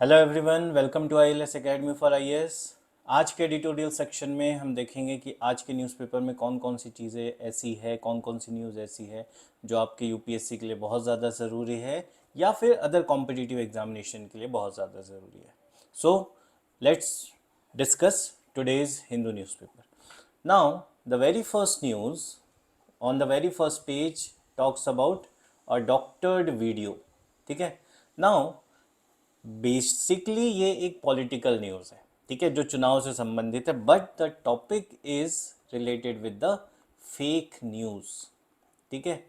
Hello everyone, welcome to ILS academy for IAS. आज के editorial section में हम देखेंगे कि आज के न्यूज़पेपर में कौन कौन सी चीज़ें ऐसी है, कौन कौन सी न्यूज़ ऐसी है जो आपके यूपीएससी के लिए बहुत ज़्यादा ज़रूरी है या फिर अदर कॉम्पिटिटिव एग्जामिनेशन के लिए बहुत ज़्यादा ज़रूरी है। So let's discuss today's Hindu newspaper. Now the very first news on the very first page talks about a doctored video. ठीक है, नाउ बेसिकली ये एक पॉलिटिकल न्यूज़ है, ठीक है, जो चुनाव से संबंधित है, but the topic is related with the fake news. ठीक है,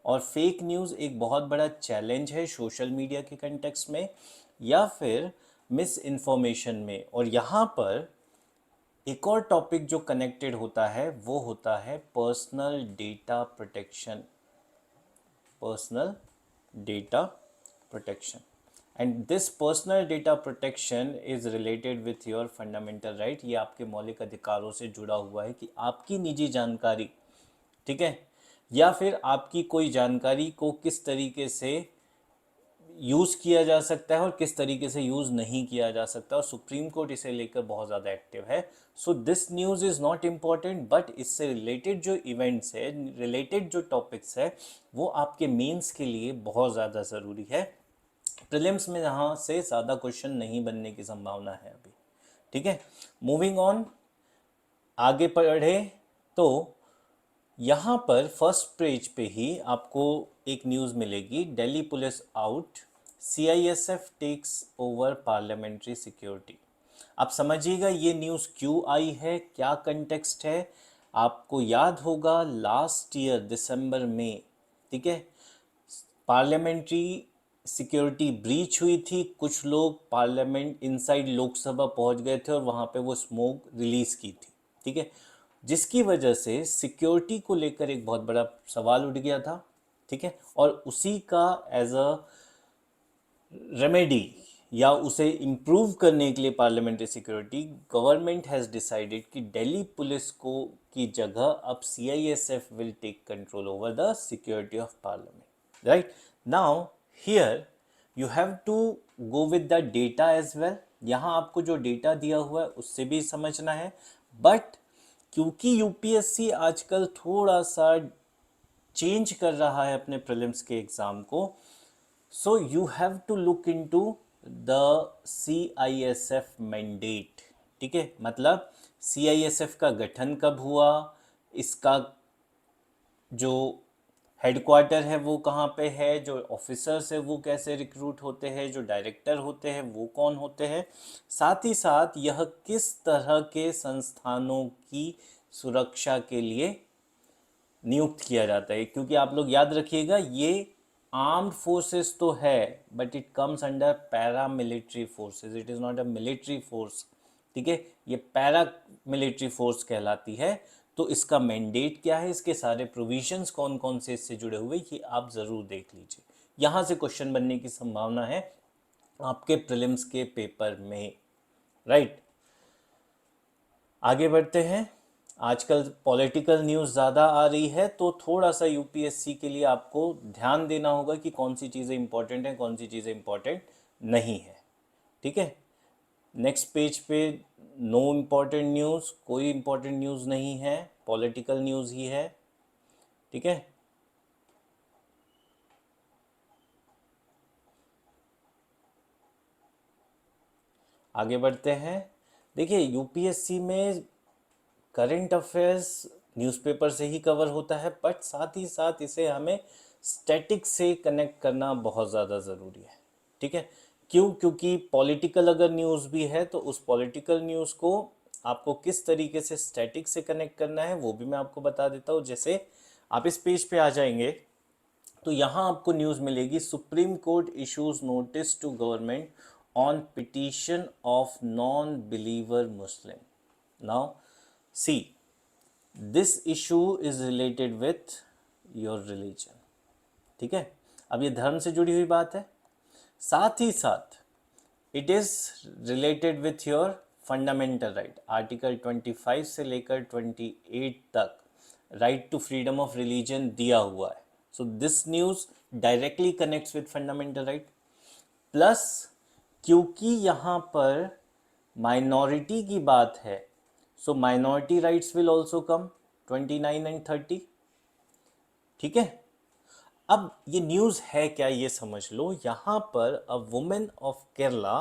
और फेक न्यूज़ एक बहुत बड़ा चैलेंज है सोशल मीडिया के कंटेक्स्ट में या फिर मिस इन्फॉर्मेशन में। और यहाँ पर एक और टॉपिक जो कनेक्टेड होता है वो होता है personal data protection. Personal data protection and this personal data protection is related with your fundamental right. ये आपके मौलिक अधिकारों से जुड़ा हुआ है कि आपकी निजी जानकारी, ठीक है, या फिर आपकी कोई जानकारी को किस तरीके से यूज़ किया जा सकता है और किस तरीके से यूज़ नहीं किया जा सकता, और सुप्रीम कोर्ट इसे लेकर बहुत ज़्यादा एक्टिव है। So this news is not important, but इससे रिलेटेड जो इवेंट्स है, रिलेटेड जो टॉपिक्स है, वो आपके मेंस के लिए बहुत ज़्यादा ज़रूरी है। प्रीलिम्स में यहाँ से ज़्यादा क्वेश्चन नहीं बनने की संभावना है अभी। ठीक है, मूविंग ऑन, आगे पढ़े तो यहाँ पर फर्स्ट पेज पे ही आपको एक न्यूज़ मिलेगी, Delhi police out, CISF takes over parliamentary security. आप समझिएगा ये न्यूज़ क्यों आई है, क्या कंटेक्स्ट है। आपको याद होगा लास्ट ईयर दिसंबर में, ठीक है, पार्लियामेंट्री सिक्योरिटी ब्रीच हुई थी। कुछ लोग पार्लियामेंट इनसाइड लोकसभा पहुंच गए थे और वहां पे वो स्मोक रिलीज की थी। ठीक है, जिसकी वजह से सिक्योरिटी को लेकर एक बहुत बड़ा सवाल उठ गया था। ठीक है, और उसी का एज अ रेमेडी या उसे इम्प्रूव करने के लिए parliamentary security, government has decided कि दिल्ली पुलिस को की जगह अब CISF will take control over the security of parliament. Right now here you have to go with the data as well. यहाँ आपको जो डेटा दिया हुआ है उससे भी समझना है, बट क्योंकि यूपीएससी आजकल थोड़ा सा चेंज कर रहा है अपने प्रीलिम्स के एग्ज़ाम को, so you have to look into the CISF mandate. ठीक है, मतलब सीआईएसएफ का गठन कब हुआ, इसका जो हेडक्वार्टर है वो कहाँ पे है, जो ऑफिसर्स है वो कैसे रिक्रूट होते हैं, जो डायरेक्टर होते हैं वो कौन होते हैं, साथ ही साथ यह किस तरह के संस्थानों की सुरक्षा के लिए नियुक्त किया जाता है। क्योंकि आप लोग याद रखिएगा ये आर्म्ड फोर्सेस तो है, but it comes under para military forces, it is not a military force. ठीक है, ये पैरा मिलिट्री फोर्स कहलाती है। तो इसका मैंडेट क्या है, इसके सारे प्रोविजंस कौन कौन से इससे जुड़े हुए, ये आप ज़रूर देख लीजिए। यहाँ से क्वेश्चन बनने की संभावना है आपके प्रीलिम्स के पेपर में। राइट, आगे बढ़ते हैं। आजकल पॉलिटिकल न्यूज़ ज़्यादा आ रही है, तो थोड़ा सा यूपीएससी के लिए आपको ध्यान देना होगा कि कौन सी चीज़ें इंपॉर्टेंट हैं, कौन सी चीज़ें इंपॉर्टेंट नहीं है। ठीक है, नेक्स्ट पेज पे नो इम्पॉर्टेंट न्यूज़, कोई इम्पॉर्टेंट न्यूज़ नहीं है, पॉलिटिकल न्यूज़ ही है। ठीक है, आगे बढ़ते हैं। देखिए यूपीएससी में करंट अफेयर्स न्यूज़पेपर से ही कवर होता है, बट साथ ही साथ इसे हमें स्टैटिक से कनेक्ट करना बहुत ज़्यादा ज़रूरी है। ठीक है, क्यों, क्योंकि पॉलिटिकल अगर न्यूज़ भी है तो उस पॉलिटिकल न्यूज़ को आपको किस तरीके से स्टैटिक से कनेक्ट करना है वो भी मैं आपको बता देता हूँ। जैसे आप इस पेज पे आ जाएंगे तो यहाँ आपको न्यूज़ मिलेगी, supreme court issues notice to government on petition of non believer Muslim. Now see, this issue is related with your religion. ठीक है, अब ये धर्म से जुड़ी हुई बात है, साथ ही साथ it is related with your fundamental right. Article 25 से लेकर 28 तक right to freedom of religion दिया हुआ है। So this news directly connects with fundamental right. Plus क्योंकि यहाँ पर माइनॉरिटी की बात है, so minority rights will also come 29 and 30। ठीक है, अब ये न्यूज़ है क्या ये समझ लो। यहाँ पर a women of Kerala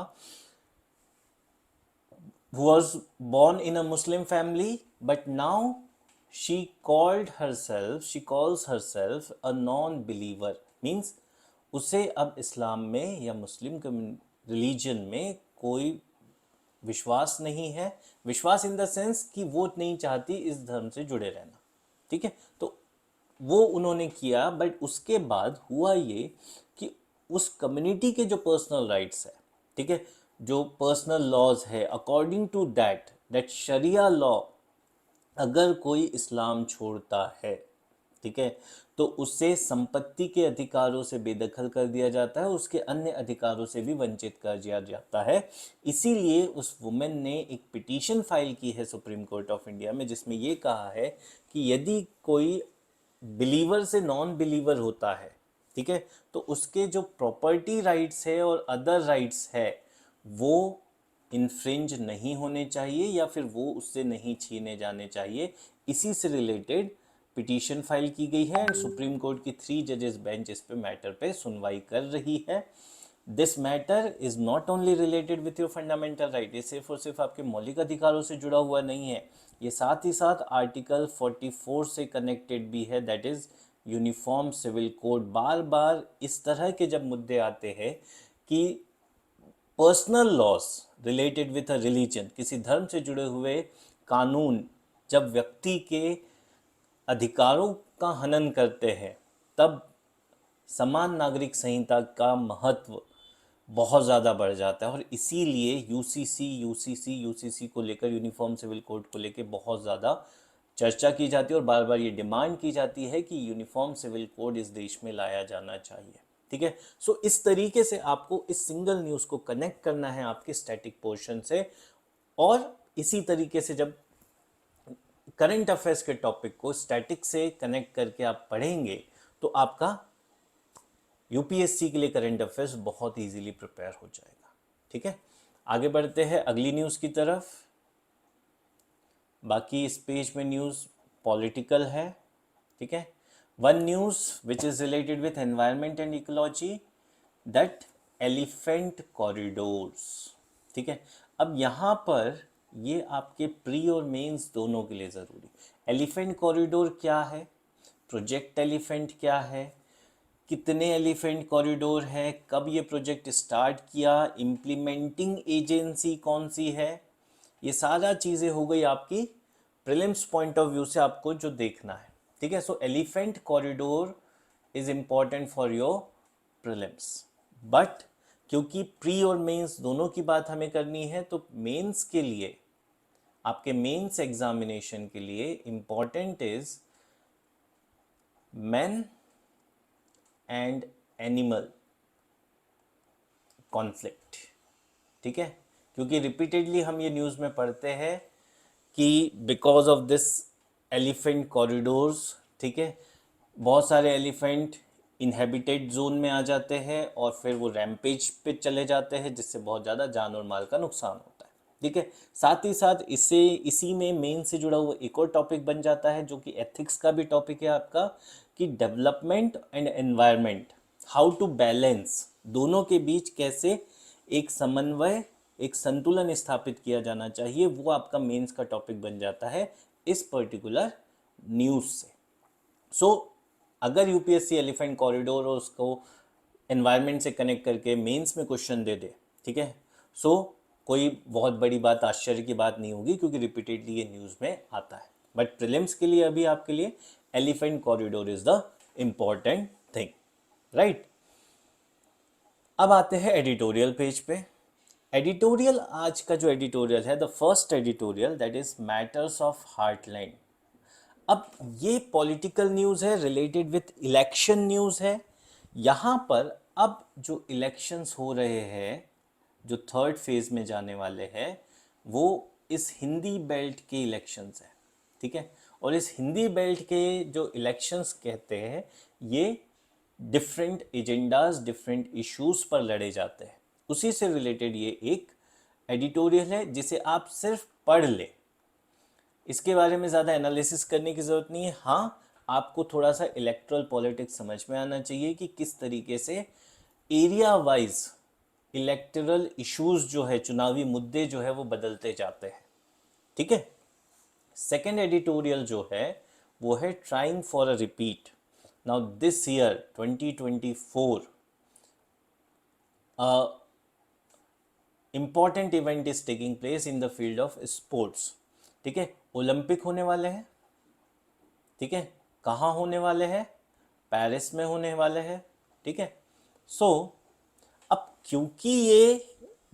who was born in a Muslim family, but now she calls herself a non-believer, means उसे अब इस्लाम में या मुस्लिम रिलीजन में कोई विश्वास नहीं है। विश्वास इन द सेंस कि वो नहीं चाहती इस धर्म से जुड़े रहना। ठीक है, तो वो उन्होंने किया, बट उसके बाद हुआ ये कि उस कम्युनिटी के जो पर्सनल राइट्स है, ठीक है, जो पर्सनल लॉज है, according to that sharia law, अगर कोई इस्लाम छोड़ता है, ठीक है, तो उससे संपत्ति के अधिकारों से बेदखल कर दिया जाता है, उसके अन्य अधिकारों से भी वंचित कर दिया जाता है। इसीलिए उस वुमेन ने एक पिटीशन फाइल की है सुप्रीम कोर्ट ऑफ इंडिया में, जिसमें ये कहा है कि यदि कोई बिलीवर से नॉन बिलीवर होता है, ठीक है, तो उसके जो प्रॉपर्टी राइट्स है और अदर राइट्स है वो इन्फ्रिंज नहीं होने चाहिए या फिर वो उससे नहीं छीने जाने चाहिए। इसी से रिलेटेड पिटीशन फाइल की गई है एंड सुप्रीम कोर्ट की 3 जजेस बेंच इस पे मैटर पे सुनवाई कर रही है। This matter is not only related with your fundamental right, ये सिर्फ और सिर्फ आपके मौलिक अधिकारों से जुड़ा हुआ नहीं है, ये साथ ही साथ आर्टिकल 44 से कनेक्टेड भी है, that is uniform civil code. बार बार इस तरह के जब मुद्दे आते हैं कि personal laws related with a religion, किसी धर्म से जुड़े हुए कानून जब व्यक्ति के अधिकारों का हनन करते हैं, तब समान नागरिक संहिता का महत्व बहुत ज़्यादा बढ़ जाता है। और इसीलिए यूसीसी को लेकर, यूनिफॉर्म सिविल कोड को लेकर बहुत ज़्यादा चर्चा की जाती है और बार बार ये डिमांड की जाती है कि यूनिफॉर्म सिविल कोड इस देश में लाया जाना चाहिए। ठीक है, सो इस तरीके से आपको इस सिंगल न्यूज़ को कनेक्ट करना है आपके स्टैटिक पोर्शन से, और इसी तरीके से जब करंट अफेयर्स के टॉपिक को स्टैटिक से कनेक्ट करके आप पढ़ेंगे तो आपका यूपीएससी के लिए करंट अफेयर्स बहुत इजीली प्रिपेयर हो जाएगा। ठीक है, आगे बढ़ते हैं अगली न्यूज़ की तरफ। बाकी इस पेज में न्यूज़ पॉलिटिकल है। ठीक है, one news which is related with environment and ecology, that elephant corridors. ठीक है, अब यहाँ पर ये आपके प्री और मेंस दोनों के लिए ज़रूरी। एलिफेंट कॉरिडोर क्या है, प्रोजेक्ट एलिफेंट क्या है, कितने एलिफेंट कॉरिडोर है, कब ये प्रोजेक्ट स्टार्ट किया, इम्प्लीमेंटिंग एजेंसी कौन सी है, ये सारा चीज़ें हो गई आपकी प्रीलिम्स पॉइंट ऑफ व्यू से आपको जो देखना है। ठीक है, so elephant corridor is important for your prelims, but क्योंकि प्री और मेंस दोनों की बात हमें करनी है, तो मेंस के लिए, आपके मेंस एग्जामिनेशन के लिए important is man and animal conflict. ठीक है, क्योंकि रिपीटेडली हम ये न्यूज़ में पढ़ते हैं कि because of this elephant corridors, ठीक है, बहुत सारे एलिफेंट इनहेबिटेड जोन में आ जाते हैं और फिर वो रैम्पेज पे चले जाते हैं, जिससे बहुत ज़्यादा जान और माल का नुकसान होता है। ठीक है, साथ ही साथ इसी में मेन से जुड़ा हुआ एक और टॉपिक बन जाता है जो कि एथिक्स का भी टॉपिक है आपका, कि development and environment, how to balance, दोनों के बीच कैसे एक समन्वय, एक संतुलन स्थापित किया जाना चाहिए, वो आपका मेंस का टॉपिक बन जाता है इस पर्टिकुलर न्यूज़ से। सो अगर यूपीएससी एलिफेंट कॉरिडोर और उसको एनवायरनमेंट से कनेक्ट करके मेंस में क्वेश्चन दे दे, ठीक है, सो कोई बहुत बड़ी बात, आश्चर्य की बात नहीं होगी, क्योंकि रिपीटेडली ये न्यूज़ में आता है। बट प्रीलिम्स के लिए अभी आपके लिए elephant corridor is the important thing, right. अब आते हैं एडिटोरियल पेज पे। एडिटोरियल, आज का जो एडिटोरियल है, the first editorial, that is matters of heartland. अब ये पॉलिटिकल न्यूज़ है, रिलेटेड विथ इलेक्शन न्यूज़ है। यहाँ पर अब जो इलेक्शंस हो रहे हैं, जो थर्ड फेज में जाने वाले हैं, वो इस हिंदी बेल्ट के इलेक्शंस हैं। ठीक है, और इस हिंदी बेल्ट के जो इलेक्शंस कहते हैं, ये डिफरेंट एजेंडाज, डिफरेंट इश्यूज पर लड़े जाते हैं। उसी से रिलेटेड ये एक एडिटोरियल है जिसे आप सिर्फ पढ़ ले, इसके बारे में ज़्यादा एनालिसिस करने की ज़रूरत नहीं है। हाँ, आपको थोड़ा सा इलेक्ट्रल पॉलिटिक्स समझ में आना चाहिए कि किस तरीके से एरिया वाइज इलेक्टरल इश्यूज जो है, चुनावी मुद्दे जो है वो बदलते जाते हैं। ठीक है। सेकेंड एडिटोरियल जो है वो है trying for a repeat. Now this year 2024 important event is taking place in the field of sports. ठीक है, ओलंपिक होने वाले हैं। ठीक है, कहाँ होने वाले हैं? पेरिस में होने वाले हैं। ठीक है, सो अब क्योंकि ये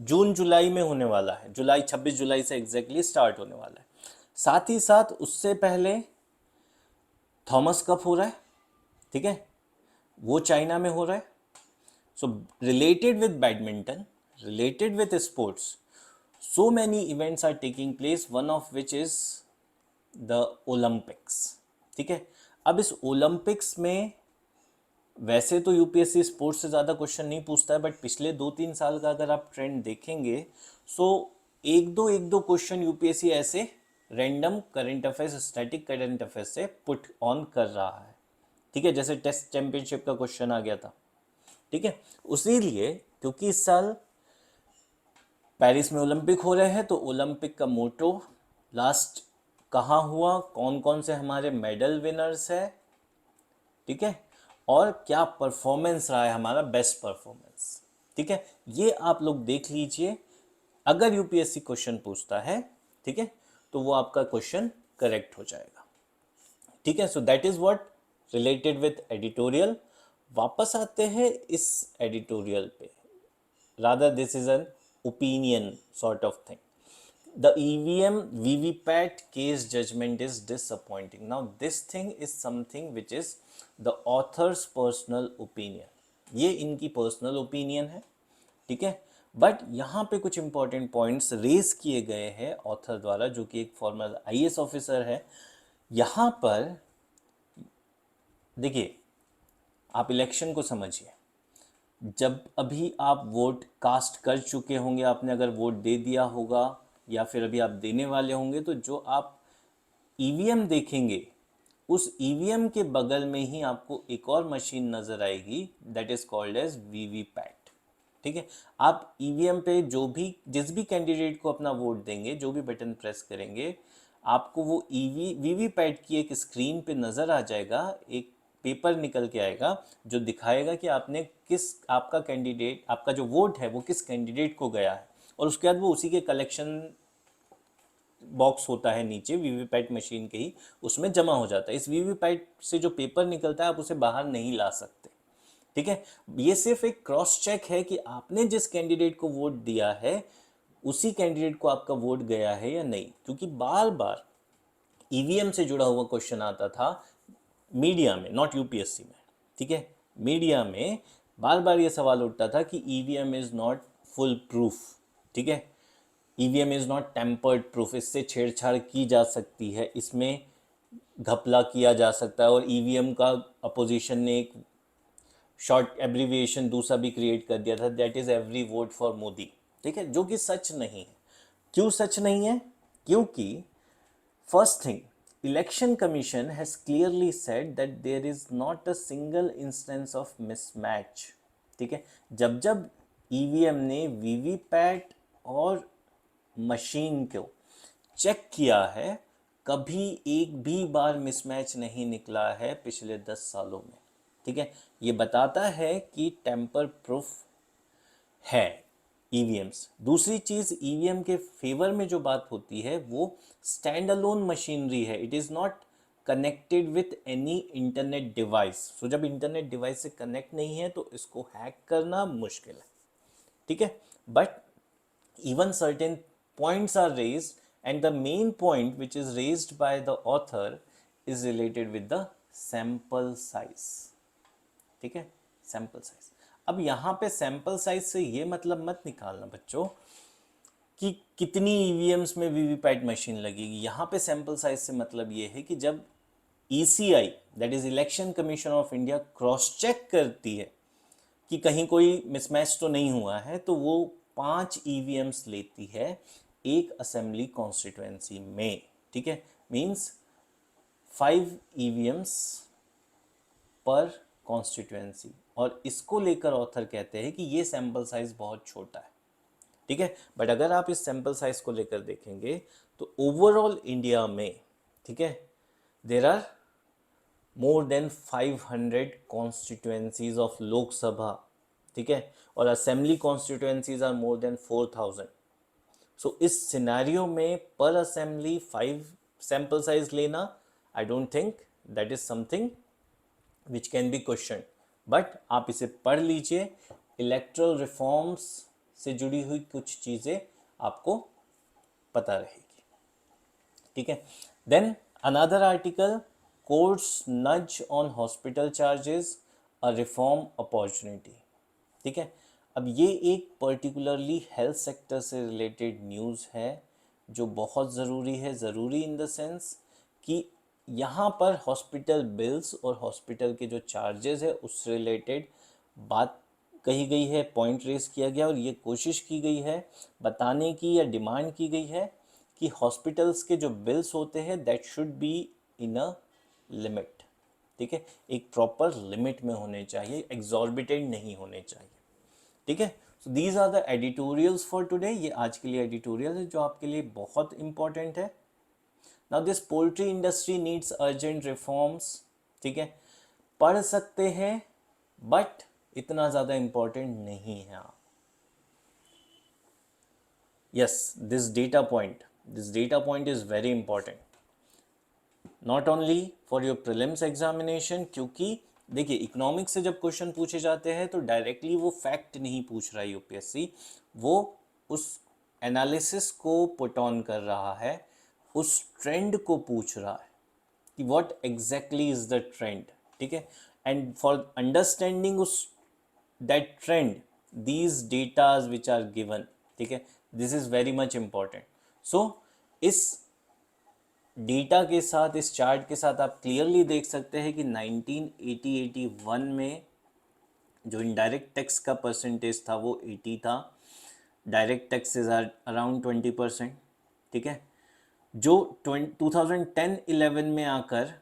जून जुलाई में होने वाला है, जुलाई 26 जुलाई से एग्जैक्टली स्टार्ट होने वाला है, साथ ही साथ उससे पहले थॉमस कप हो रहा है। ठीक है, वो चाइना में हो रहा है। सो related with badminton, related with sports, so many events are taking place, one of which is the Olympics। ठीक है, अब इस ओलंपिक्स में वैसे तो यूपीएससी स्पोर्ट्स से ज़्यादा क्वेश्चन नहीं पूछता है, बट पिछले 2-3 साल का अगर आप ट्रेंड देखेंगे सो एक दो क्वेश्चन यूपीएससी ऐसे random current affairs, static current affairs से पुट ऑन कर रहा है। ठीक है, जैसे टेस्ट चैंपियनशिप का क्वेश्चन आ गया था। ठीक है, उसी लिए क्योंकि इस साल पेरिस में ओलंपिक हो रहे हैं तो ओलंपिक का मोटो लास्ट कहाँ हुआ, कौन कौन से हमारे मेडल विनर्स है, ठीक है, और क्या परफॉर्मेंस रहा है हमारा, बेस्ट परफॉर्मेंस। ठीक है, ये आप लोग देख लीजिए। अगर यूपीएससी क्वेश्चन पूछता है, ठीक है, तो वो आपका क्वेश्चन करेक्ट हो जाएगा। ठीक है, so that is what related with editorial. वापस आते हैं इस एडिटोरियल पे, rather this is an opinion sort of thing. The EVM VVPAT case judgment is disappointing. Now this thing is something which is the author's personal opinion. ये इनकी personal opinion है। ठीक है, बट यहाँ पे कुछ इंपॉर्टेंट पॉइंट्स रेज किए गए हैं ऑथर द्वारा, जो कि एक फॉर्मर आईएएस ऑफिसर है। यहाँ पर देखिए, आप इलेक्शन को समझिए। जब अभी आप वोट कास्ट कर चुके होंगे, आपने अगर वोट दे दिया होगा या फिर अभी आप देने वाले होंगे, तो जो आप ईवीएम देखेंगे उस ईवीएम के बगल में ही आपको एक और मशीन नज़र आएगी, that is called as VVPAT. ठीक है, आप ईवीएम पे जो भी जिस भी कैंडिडेट को अपना वोट देंगे, जो भी बटन प्रेस करेंगे, आपको वो वीवीपैट की एक स्क्रीन पे नज़र आ जाएगा, एक पेपर निकल के आएगा जो दिखाएगा कि आपने आपका कैंडिडेट, आपका जो वोट है वो किस कैंडिडेट को गया है, और उसके बाद वो उसी के कलेक्शन बॉक्स होता है नीचे वीवीपैट मशीन के ही, उसमें जमा हो जाता है। इस वीवीपैट से जो पेपर निकलता है आप उसे बाहर नहीं ला सकते। ठीक है, ये सिर्फ एक क्रॉस चेक है कि आपने जिस कैंडिडेट को वोट दिया है उसी कैंडिडेट को आपका वोट गया है या नहीं, क्योंकि बार बार ईवीएम से जुड़ा हुआ क्वेश्चन आता था मीडिया में, नॉट यूपीएससी में। ठीक है, मीडिया में बार बार ये सवाल उठता था कि EVM is not full proof. ठीक है, EVM is not tempered proof, इससे छेड़छाड़ की जा सकती है, इसमें घपला किया जा सकता है, और ईवीएम का अपोजिशन ने एक शॉर्ट एब्रीविएशन दूसरा भी क्रिएट कर दिया था, that is every vote for Modi. ठीक है, जो कि सच नहीं है। क्यों सच नहीं है? क्योंकि first thing, election commission has clearly said that there is not a single instance of mismatch. ठीक है, जब जब ईवीएम ने वीवीपैट और मशीन को चेक किया है, कभी एक भी बार मिसमैच नहीं निकला है पिछले 10 सालों में। ठीक है, ये बताता है कि टेम्पर प्रूफ है ईवीएम्स। दूसरी चीज़, ईवीएम के फेवर में जो बात होती है वो स्टैंड अलोन मशीनरी है, it is not connected with any internet device. So जब इंटरनेट डिवाइस से कनेक्ट नहीं है तो इसको हैक करना मुश्किल है। ठीक है, but even certain points are raised, and the main point which is raised by the author is related with the sample size। ठीक है, सैंपल साइज। अब यहाँ पे सैंपल साइज से ये मतलब मत निकालना बच्चों कि कितनी ईवीएम्स में वीवीपैट मशीन लगेगी। यहाँ पे सैंपल साइज से मतलब ये है कि जब ECI, that is election commission of India, cross check करती है कि कहीं कोई मिसमैच तो नहीं हुआ है, तो वो 5 ईवीएम्स लेती है एक असेंबली कॉन्स्टिट्यूएंसी में, ठीक है। मींस 5 ईवीएम्स पर कॉन्स्टिट्यूएंसी, और इसको लेकर ऑथर कहते हैं कि ये सैंपल साइज बहुत छोटा है, ठीक है। बट अगर आप इस सैंपल साइज को लेकर देखेंगे तो ओवरऑल इंडिया में, ठीक है, there are more than 500 constituencies of Lok Sabha, ठीक है, और assembly constituencies are more than 4000। So इस सिनेरियो में पर असेंबली 5 सैंपल साइज लेना, I don't think that is something which can be question. But आप इसे पढ़ लीजिए, इलेक्ट्रल रिफॉर्म्स से जुड़ी हुई कुछ चीज़ें आपको पता रहेगी, ठीक है। देन अनदर आर्टिकल, कोर्ट्स नज on hospital charges a reform opportunity, ठीक है। अब ये एक पर्टिकुलरली हेल्थ सेक्टर से रिलेटेड न्यूज़ है जो बहुत ज़रूरी है। ज़रूरी इन द सेंस कि यहाँ पर हॉस्पिटल बिल्स और हॉस्पिटल के जो चार्जेस है उससे रिलेटेड बात कही गई है, पॉइंट रेस किया गया, और ये कोशिश की गई है बताने की या डिमांड की गई है कि हॉस्पिटल्स के जो बिल्स होते हैं that should be in a limit, ठीक है, एक प्रॉपर लिमिट में होने चाहिए, एग्जॉर्बिटेंट नहीं होने चाहिए, ठीक है। So these are the editorials for today. ये आज के लिए एडिटोरियल है जो आपके लिए बहुत इंपॉर्टेंट है। Now this poultry industry needs urgent reforms, ठीक है, पढ़ सकते हैं बट इतना ज़्यादा इंपॉर्टेंट नहीं है आप। Yes, this data point is very important not only for your prelims examination, क्योंकि देखिए इकोनॉमिक्स से जब क्वेश्चन पूछे जाते हैं तो डायरेक्टली वो फैक्ट नहीं पूछ रहा है यूपीएससी, वो उस एनालिसिस को पुट ऑन कर रहा है, उस ट्रेंड को पूछ रहा है कि what exactly is the trend, ठीक है। एंड फॉर अंडरस्टैंडिंग उस that trend these datas which are given, ठीक है, this is very much important. So इस डेटा के साथ, इस चार्ट के साथ आप क्लियरली देख सकते हैं कि 1980-81 में जो इनडायरेक्ट टैक्स का परसेंटेज था वो 80 था, डायरेक्ट टैक्सेस आर अराउंड 20%, ठीक है। जो 2010-11 में आकर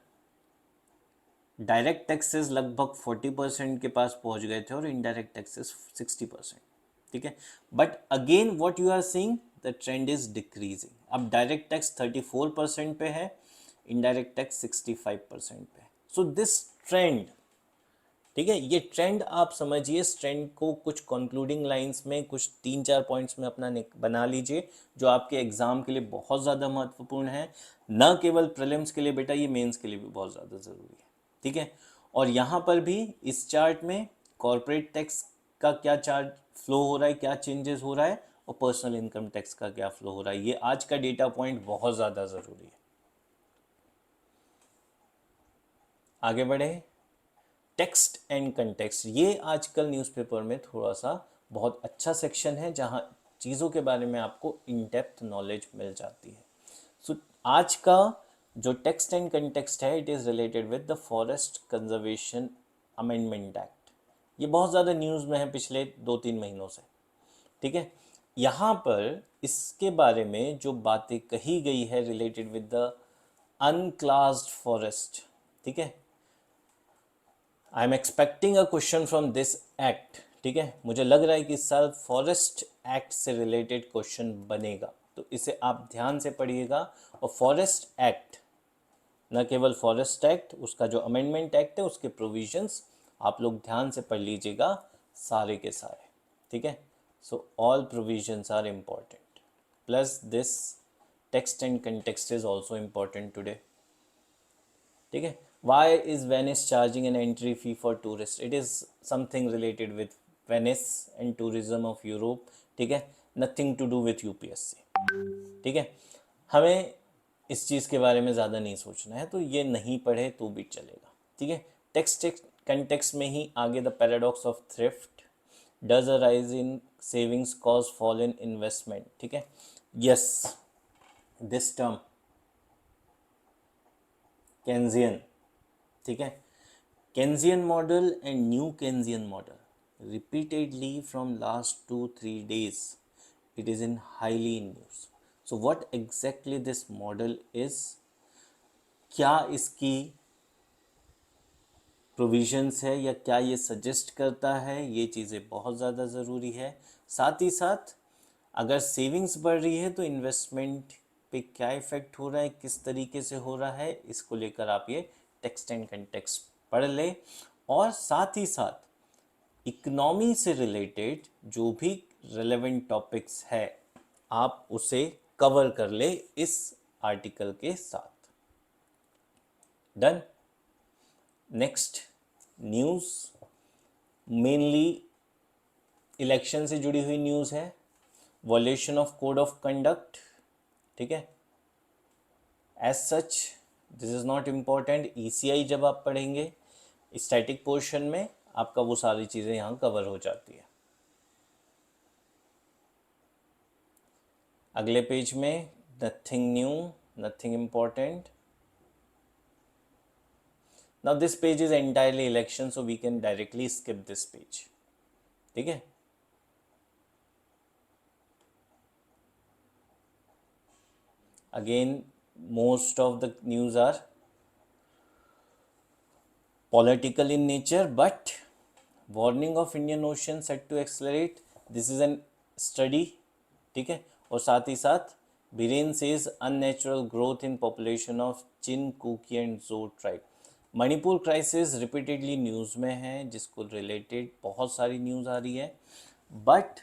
डायरेक्ट टैक्सेस लगभग 40% के पास पहुंच गए थे और इनडायरेक्ट टैक्सेस 60%, ठीक है। But again what you are seeing, the trend is decreasing. अब डायरेक्ट टैक्स 34% पे है, इनडायरेक्ट टैक्स 65% पे है। सो दिस ट्रेंड, ठीक है, ये ट्रेंड आप समझिए, इस ट्रेंड को कुछ कंक्लूडिंग लाइंस में, कुछ 3-4 पॉइंट्स में अपना बना लीजिए जो आपके एग्जाम के लिए बहुत ज़्यादा महत्वपूर्ण है, न केवल प्रीलिम्स के लिए बेटा, ये मेंस के लिए भी बहुत ज़्यादा ज़रूरी है, ठीक है। और यहाँ पर भी इस चार्ट में कॉर्पोरेट टैक्स का क्या चार्ज फ्लो हो रहा है, क्या चेंजेस हो रहा है, और पर्सनल इनकम टैक्स का क्या फ्लो हो रहा है, ये आज का डेटा पॉइंट बहुत ज़्यादा ज़रूरी है। आगे बढ़े, टेक्स्ट एंड कंटेक्स्ट, ये आजकल न्यूज़पेपर में थोड़ा सा बहुत अच्छा सेक्शन है जहाँ चीज़ों के बारे में आपको इन डेप्थ नॉलेज मिल जाती है। सो आज का जो टेक्स्ट एंड कंटेक्स्ट है, it is related with the forest conservation amendment act. ये बहुत ज़्यादा न्यूज़ में है पिछले 2-3 महीनों से, ठीक है। यहाँ पर इसके बारे में जो बातें कही गई है रिलेटेड विद द अनक्लास्ड फॉरेस्ट, ठीक है, I am expecting a question from this act, ठीक है। मुझे लग रहा है कि इस साल फॉरेस्ट एक्ट से रिलेटेड क्वेश्चन बनेगा, तो इसे आप ध्यान से पढ़िएगा। और फॉरेस्ट एक्ट, न केवल फॉरेस्ट एक्ट, उसका जो अमेंडमेंट एक्ट है उसके प्रोविजंस आप लोग ध्यान से पढ़ लीजिएगा, सारे के सारे, ठीक है। So all provisions are important, plus this text and context is also important today, ठीक है। Why is Venice charging an entry fee for tourist, it is something related with Venice and tourism of Europe, ठीक है, nothing to do with UPSC, ठीक है। हमें इस चीज़ के बारे में ज़्यादा नहीं सोचना है, तो ये नहीं पढ़े तो भी चलेगा, ठीक है। टेक्स्ट कंटेक्स्ट में ही आगे, the paradox of thrift, does a rise in savings cause fall in investment, ठीक है। यस, दिस टर्म केन्जियन, ठीक है, Keynesian model and new Keynesian model, repeatedly from last 2-3 days. It is in highly in news. So what exactly this model is, क्या इसकी provisions है या क्या ये सजेस्ट करता है, ये चीज़ें बहुत ज़्यादा ज़रूरी है। साथ ही साथ अगर सेविंग्स बढ़ रही है तो इन्वेस्टमेंट पे क्या इफ़ेक्ट हो रहा है, किस तरीके से हो रहा है, इसको लेकर आप ये टेक्स्ट एंड कंटेक्स्ट पढ़ ले। और साथ ही साथ इकोनॉमी से रिलेटेड जो भी रेलेवेंट टॉपिक्स है आप उसे कवर कर ले इस आर्टिकल के साथ। Done. Next news mainly election से जुड़ी हुई न्यूज़ है। Violation of code of conduct, ठीक है। As such this is not important. ECI जब आप पढ़ेंगे स्टैटिक पोर्शन में आपका वो सारी चीज़ें यहाँ कवर हो जाती है। अगले पेज में nothing new, nothing important. Now this page is entirely election, so we can directly skip this page, ठीक है। Again most of the news are political in nature, but warming of Indian ocean set to accelerate, this is an study, ठीक है। और साथ ही साथ Biren says unnatural growth in population of Chin, Kuki and Zo tribe. Manipur crisis repeatedly news में है, जिसको related बहुत सारी न्यूज़ आ रही है, but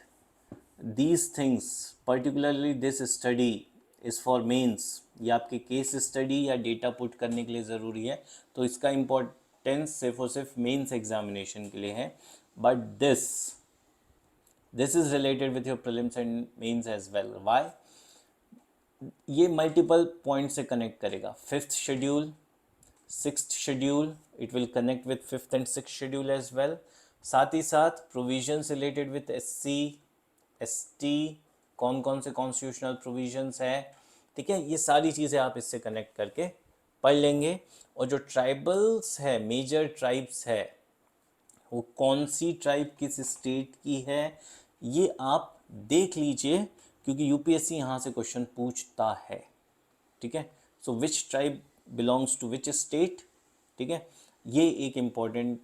these things particularly this study is for mains. ये आपके केस स्टडी या डेटा पुट करने के लिए ज़रूरी है, तो इसका इम्पोर्टेंस सिर्फ और सिर्फ मेंस एग्जामिनेशन के लिए है। But this is related with your prelims and mains as well. Why? ये मल्टीपल पॉइंट से कनेक्ट करेगा। Fifth schedule, sixth schedule, it will connect with fifth and sixth schedule as well. साथ ही साथ provisions related with SC ST, कौन कौन से constitutional provisions है, ठीक है। ये सारी चीज़ें आप इससे कनेक्ट करके पढ़ लेंगे। और जो ट्राइबल्स है, मेजर ट्राइब्स है, वो कौन सी ट्राइब किस स्टेट की है, ये आप देख लीजिए, क्योंकि यूपीएससी यहाँ से क्वेश्चन पूछता है, ठीक है। So which tribe belongs to which state, ठीक है। ये एक इम्पॉर्टेंट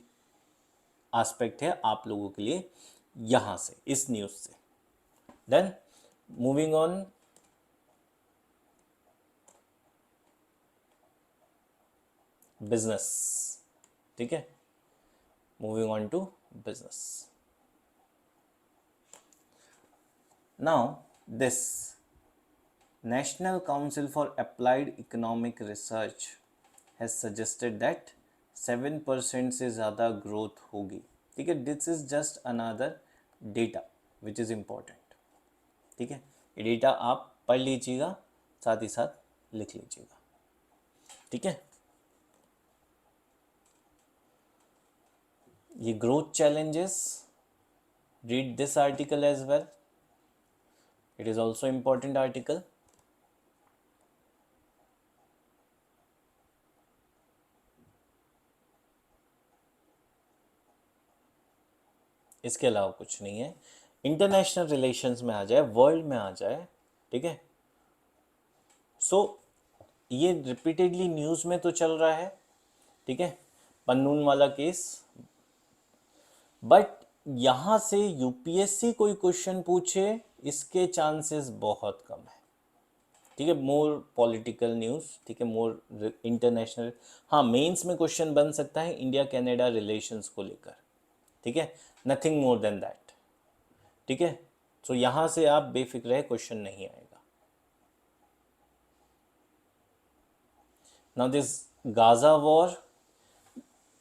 एस्पेक्ट है आप लोगों के लिए यहाँ से, इस न्यूज़ से। डन। मूविंग ऑन, बिजनेस, ठीक है। Moving on to business. Now this National Council for Applied Economic Research has suggested that 7% से ज़्यादा ग्रोथ होगी, ठीक है। This is just another data which is important, ठीक है। ये डेटा आप पढ़ लीजिएगा, साथ ही साथ लिख लीजिएगा, ठीक है। ये growth challenges, read this article as well, it is also important article. इसके अलावा कुछ नहीं है। इंटरनेशनल रिलेशंस में आ जाए, वर्ल्ड में आ जाए, ठीक है। सो ये रिपीटेडली न्यूज़ में तो चल रहा है, ठीक है, पन्नून वाला केस। बट यहाँ से यूपीएससी कोई क्वेश्चन पूछे इसके चांसेस बहुत कम है, ठीक है। मोर पॉलिटिकल न्यूज़, ठीक है, मोर इंटरनेशनल। हाँ, मेंस में क्वेश्चन बन सकता है इंडिया कनाडा रिलेशंस को लेकर, ठीक है, नथिंग मोर देन दैट, ठीक है। तो यहाँ से आप बेफिक्र है, क्वेश्चन नहीं आएगा। नाउ दिस गाजा वॉर,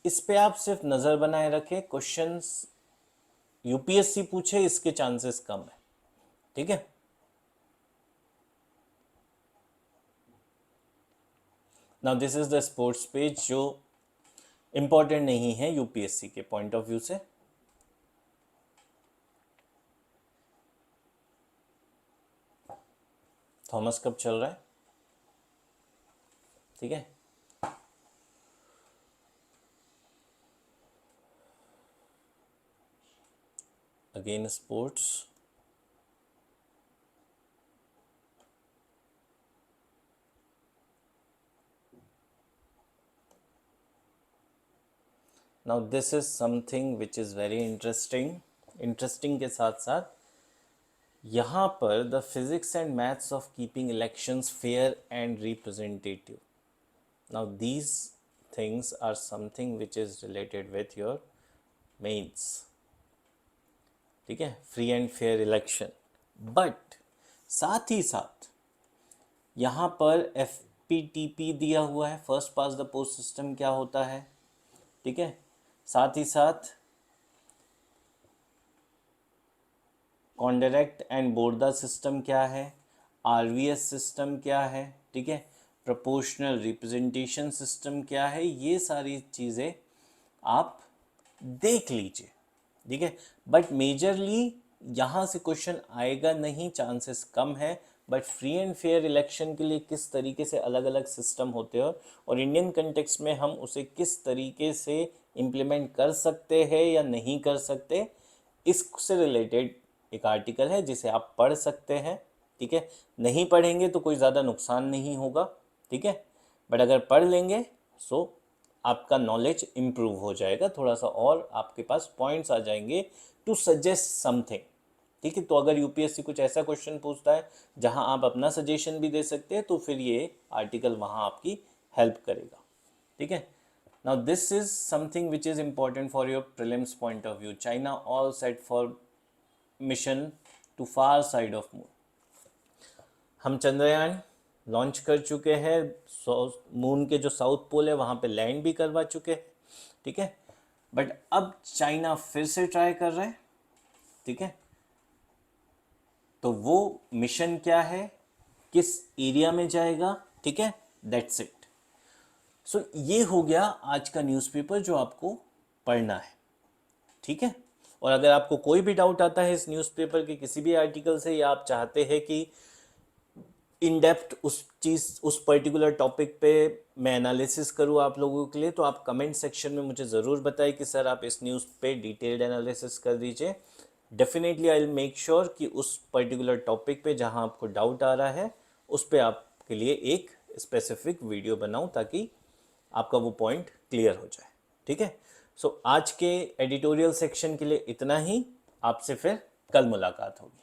इस पे आप सिर्फ नज़र बनाए रखें, क्वेश्चंस यूपीएससी पूछे इसके चांसेस कम है, ठीक है। Now this is the sports page, जो इंपॉर्टेंट नहीं है यूपीएससी के पॉइंट ऑफ व्यू से। थॉमस कप चल रहा है, ठीक है। Again sports, now this is something which is very interesting के साथ साथ यहाँ पर the physics and maths of keeping elections fair and representative. Now these things are something which is related with your mains. ठीक है, free and fair election. But साथ ही साथ यहाँ पर FPTP दिया हुआ है, first pass the post system क्या होता है. ठीक है, साथ ही साथ कॉन्डायरेक्ट एंड बोर्दा सिस्टम क्या है, RVS सिस्टम क्या है. ठीक है, प्रोपोर्शनल रिप्रेजेंटेशन सिस्टम क्या है. ये सारी चीज़ें आप देख लीजिए. ठीक है, बट मेजरली यहाँ से क्वेश्चन आएगा नहीं, चांसेस कम है. But free and fair election के लिए किस तरीके से अलग अलग सिस्टम होते हैं और इंडियन कंटेक्स्ट में हम उसे किस तरीके से इम्प्लीमेंट कर सकते हैं या नहीं कर सकते, इससे रिलेटेड एक आर्टिकल है जिसे आप पढ़ सकते हैं. ठीक है, नहीं पढ़ेंगे तो कोई ज़्यादा नुकसान नहीं होगा. ठीक है, बट अगर पढ़ लेंगे सो आपका नॉलेज इम्प्रूव हो जाएगा थोड़ा सा और आपके पास पॉइंट्स आ जाएंगे टू सजेस्ट समथिंग. ठीक है, तो अगर यूपीएससी कुछ ऐसा क्वेश्चन पूछता है जहां आप अपना सजेशन भी दे सकते हैं तो फिर ये आर्टिकल वहां आपकी हेल्प करेगा. ठीक है, now this is something which is important for your prelims point of view. China all set for mission to far side of moon. हम चंद्रयान लॉन्च कर चुके हैं, मून के जो साउथ पोल है वहाँ पे लैंड भी करवा चुके हैं. ठीक है, बट अब चाइना फिर से ट्राई कर रहा है. ठीक है, तो वो मिशन क्या है, किस एरिया में जाएगा. ठीक है, दैट्स इट. सो ये हो गया आज का न्यूज़पेपर जो आपको पढ़ना है. ठीक है, और अगर आपको कोई भी डाउट आता है इस न्यूज़पेपर के किसी भी आर्टिकल से या आप चाहते हैं कि इन डेप्थ उस पर्टिकुलर टॉपिक पे मैं एनालिसिस करूँ आप लोगों के लिए, तो आप कमेंट सेक्शन में मुझे ज़रूर बताएं कि सर आप इस न्यूज़ पे डिटेल्ड एनालिसिस कर दीजिए. Definitely I will make sure कि उस पर्टिकुलर टॉपिक पे जहाँ आपको डाउट आ रहा है उस पर आपके लिए एक स्पेसिफिक वीडियो बनाऊँ ताकि आपका वो पॉइंट क्लियर हो जाए. ठीक है, सो आज के एडिटोरियल सेक्शन के लिए इतना ही. आपसे फिर कल मुलाकात होगी.